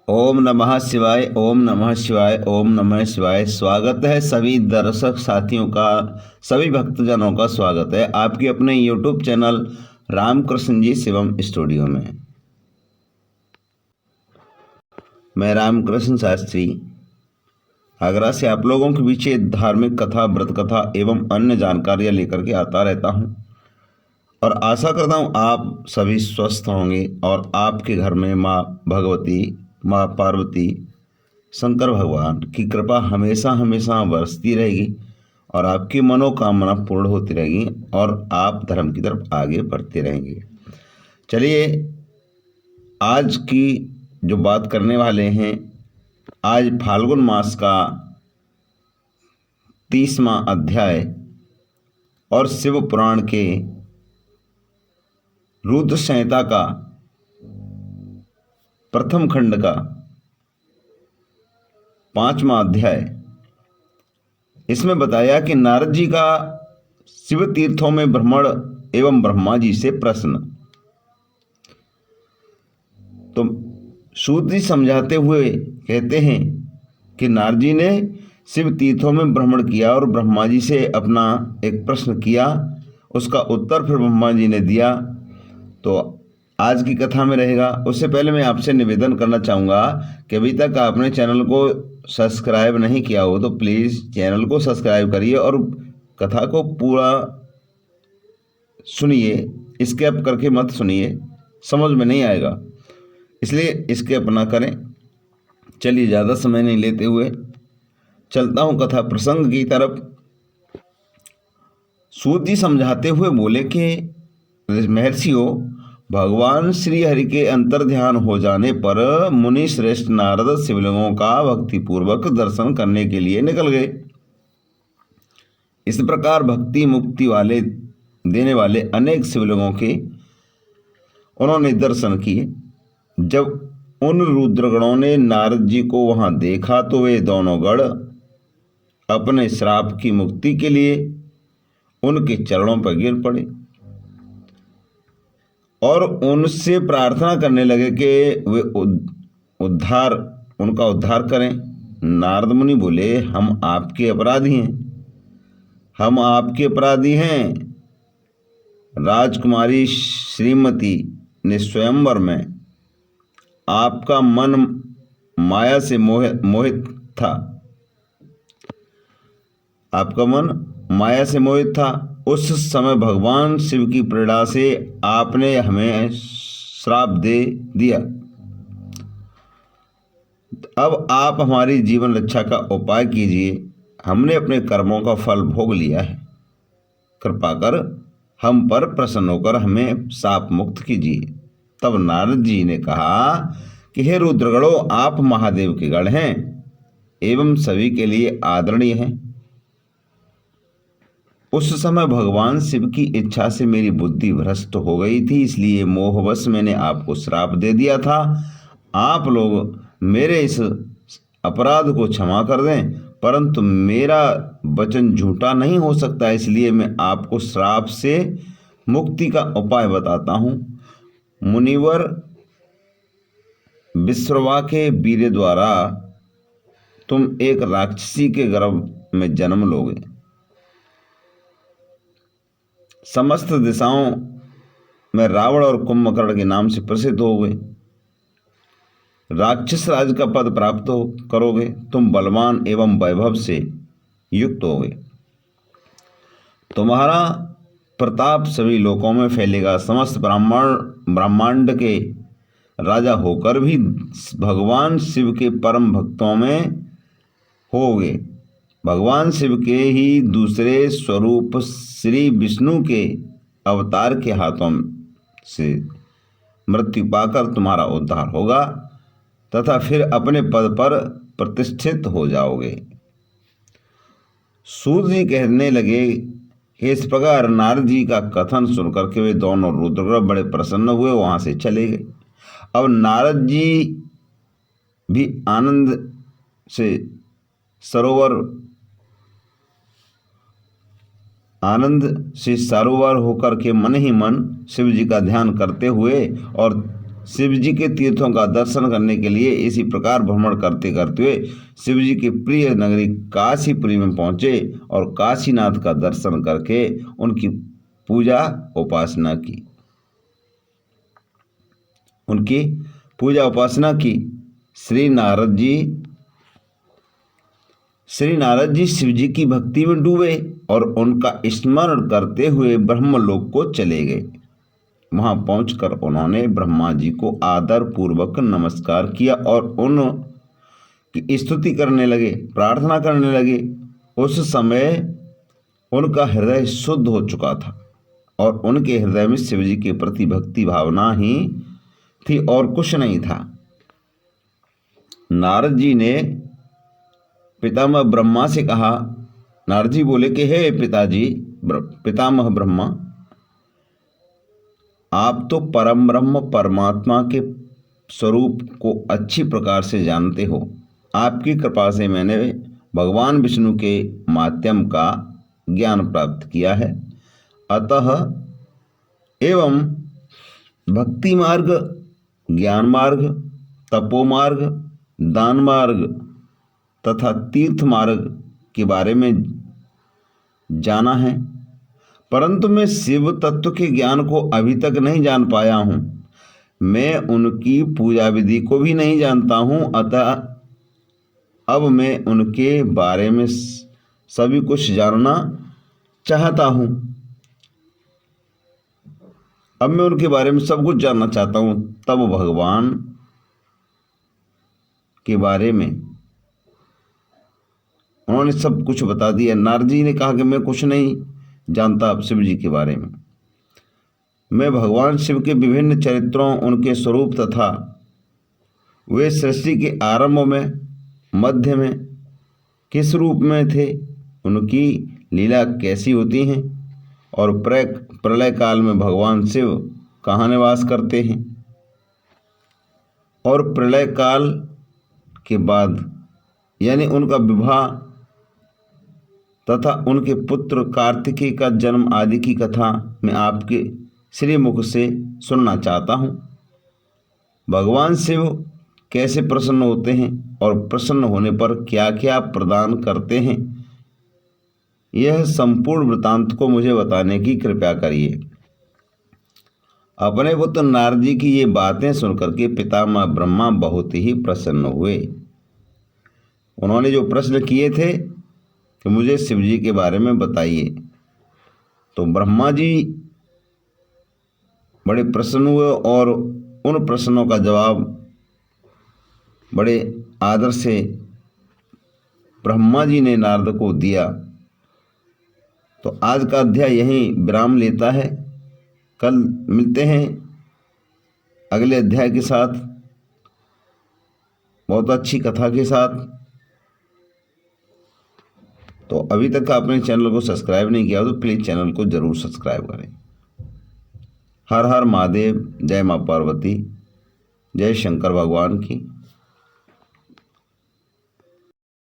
ओम नमः शिवाय। ओम नमः शिवाय। ओम नमः शिवाय। स्वागत है सभी दर्शक साथियों का, सभी भक्तजनों का स्वागत है आपके अपने YouTube चैनल रामकृष्ण जी शिवम स्टूडियो में। मैं रामकृष्ण शास्त्री आगरा से आप लोगों के बीच धार्मिक कथा, व्रत कथा एवं अन्य जानकारियां लेकर के आता रहता हूं और आशा करता हूं आप सभी स्वस्थ होंगे और आपके घर में माँ भगवती, माँ पार्वती, शंकर भगवान की कृपा हमेशा हमेशा बरसती रहेगी और आपकी मनोकामना पूर्ण होती रहेगी और आप धर्म की तरफ आगे बढ़ते रहेंगे। चलिए, आज की जो बात करने वाले हैं, आज फाल्गुन मास का 30वां अध्याय और शिव पुराण के रुद्र संहिता का प्रथम खंड का 5वां अध्याय। इसमें बताया कि नारद जी का शिव तीर्थों में भ्रमण एवं ब्रह्मा जी से प्रश्न। तो सूत जी समझाते हुए कहते हैं कि नारद जी ने शिव तीर्थों में भ्रमण किया और ब्रह्मा जी से अपना एक प्रश्न किया, उसका उत्तर फिर ब्रह्मा जी ने दिया। तो आज की कथा में रहेगा। उससे पहले मैं आपसे निवेदन करना चाहूँगा कि अभी तक आपने चैनल को सब्सक्राइब नहीं किया हो तो प्लीज़ चैनल को सब्सक्राइब करिए और कथा को पूरा सुनिए। स्किप करके मत सुनिए, समझ में नहीं आएगा, इसलिए स्किप ना करें। चलिए, ज़्यादा समय नहीं लेते हुए चलता हूँ कथा प्रसंग की तरफ। सूत जी समझाते हुए बोले कि महर्षियों, भगवान श्री हरि के अंतर ध्यान हो जाने पर मुनि श्रेष्ठ नारद शिवलिंगों का भक्तिपूर्वक दर्शन करने के लिए निकल गए। इस प्रकार भक्ति मुक्ति वाले देने वाले अनेक शिवलिंगों के उन्होंने दर्शन किए। जब उन रुद्रगणों ने नारद जी को वहां देखा तो वे दोनों गण अपने श्राप की मुक्ति के लिए उनके चरणों पर गिर पड़े और उनसे प्रार्थना करने लगे कि वे उनका उद्धार करें। नारद मुनि बोले, हम आपके अपराधी हैं, हम आपके अपराधी हैं। राजकुमारी श्रीमती ने स्वयंवर में आपका मन माया से मोहित था, आपका मन माया से मोहित था। उस समय भगवान शिव की प्रेरणा से आपने हमें श्राप दे दिया। अब आप हमारी जीवन रक्षा का उपाय कीजिए, हमने अपने कर्मों का फल भोग लिया है। कृपा कर हम पर प्रसन्न होकर हमें शाप मुक्त कीजिए। तब नारद जी ने कहा कि हे रुद्रगणों, आप महादेव के गण हैं एवं सभी के लिए आदरणीय हैं। उस समय भगवान शिव की इच्छा से मेरी बुद्धि भ्रष्ट हो गई थी, इसलिए मोहवश मैंने आपको श्राप दे दिया था। आप लोग मेरे इस अपराध को क्षमा कर दें, परंतु मेरा वचन झूठा नहीं हो सकता, इसलिए मैं आपको श्राप से मुक्ति का उपाय बताता हूँ। मुनिवर विश्रवा के वीर्य द्वारा तुम एक राक्षसी के गर्भ में जन्म लोगे। समस्त दिशाओं में रावण और कुंभकर्ण के नाम से प्रसिद्ध होगे। राक्षस राज का पद प्राप्त करोगे। तुम बलवान एवं वैभव से युक्त होगे। तुम्हारा प्रताप सभी लोकों में फैलेगा। समस्त ब्रह्मांड के राजा होकर भी भगवान शिव के परम भक्तों में होगे। भगवान शिव के ही दूसरे स्वरूप श्री विष्णु के अवतार के हाथों से मृत्यु पाकर तुम्हारा उद्धार होगा तथा फिर अपने पद पर प्रतिष्ठित हो जाओगे। सूत जी कहने लगे कि इस प्रकार नारद जी का कथन सुनकर के वे दोनों रुद्रगण बड़े प्रसन्न हुए, वहां से चले गए। अब नारद जी भी आनंद से सरोवर होकर के मन ही मन शिव जी का ध्यान करते हुए और शिव जी के तीर्थों का दर्शन करने के लिए इसी प्रकार भ्रमण करते करते हुए शिव जी की प्रिय नगरी काशीपुरी में पहुंचे और काशीनाथ का दर्शन करके उनकी पूजा उपासना की। श्री नारद जी शिव जी की भक्ति में डूबे और उनका स्मरण करते हुए ब्रह्मलोक को चले गए। वहां पहुंचकर उन्होंने ब्रह्मा जी को आदर पूर्वक नमस्कार किया और उनकी स्तुति करने लगे, प्रार्थना करने लगे। उस समय उनका हृदय शुद्ध हो चुका था और उनके हृदय में शिव जी के प्रति भक्ति भावना ही थी और कुछ नहीं था। नारद जी ने पितामह ब्रह्मा से कहा, नारद जी बोले कि हे पिताजी पितामह ब्रह्मा, आप तो परम ब्रह्म परमात्मा के स्वरूप को अच्छी प्रकार से जानते हो। आपकी कृपा से मैंने भगवान विष्णु के माध्यम का ज्ञान प्राप्त किया है। अतः एवं भक्ति मार्ग, ज्ञान मार्ग, तपो मार्ग, दान मार्ग तथा तीर्थ मार्ग के बारे में जाना है, परंतु मैं शिव तत्व के ज्ञान को अभी तक नहीं जान पाया हूँ। मैं उनकी पूजा विधि को भी नहीं जानता हूँ। अतः अब मैं उनके बारे में सभी कुछ जानना चाहता हूँ। अब मैं उनके बारे में सब कुछ जानना चाहता हूँ। तब भगवान के बारे में उन्होंने सब कुछ बता दिया। नारद जी ने कहा कि मैं कुछ नहीं जानता अब शिव जी के बारे में। मैं भगवान शिव के विभिन्न चरित्रों, उनके स्वरूप तथा वे सृष्टि के आरंभ में, मध्य में किस रूप में थे, उनकी लीला कैसी होती हैं और प्रलय काल में भगवान शिव कहाँ निवास करते हैं और प्रलय काल के बाद यानी उनका विवाह तथा उनके पुत्र कार्तिकेय का जन्म आदि की कथा मैं आपके श्रीमुख से सुनना चाहता हूँ। भगवान शिव कैसे प्रसन्न होते हैं और प्रसन्न होने पर क्या क्या प्रदान करते हैं, यह संपूर्ण वृतांत को मुझे बताने की कृपा करिए। अपने पुत्र नारद जी की ये बातें सुनकर के पितामह ब्रह्मा बहुत ही प्रसन्न हुए। उन्होंने जो प्रश्न किए थे कि मुझे शिव जी के बारे में बताइए, तो ब्रह्मा जी बड़े प्रसन्न हुए और उन प्रश्नों का जवाब बड़े आदर से ब्रह्मा जी ने नारद को दिया। तो आज का अध्याय यहीं विराम लेता है। कल मिलते हैं अगले अध्याय के साथ, बहुत अच्छी कथा के साथ। तो अभी तक आपने चैनल को सब्सक्राइब नहीं किया तो प्लीज़ चैनल को जरूर सब्सक्राइब करें। हर हर महादेव, जय माँ पार्वती, जय शंकर भगवान की।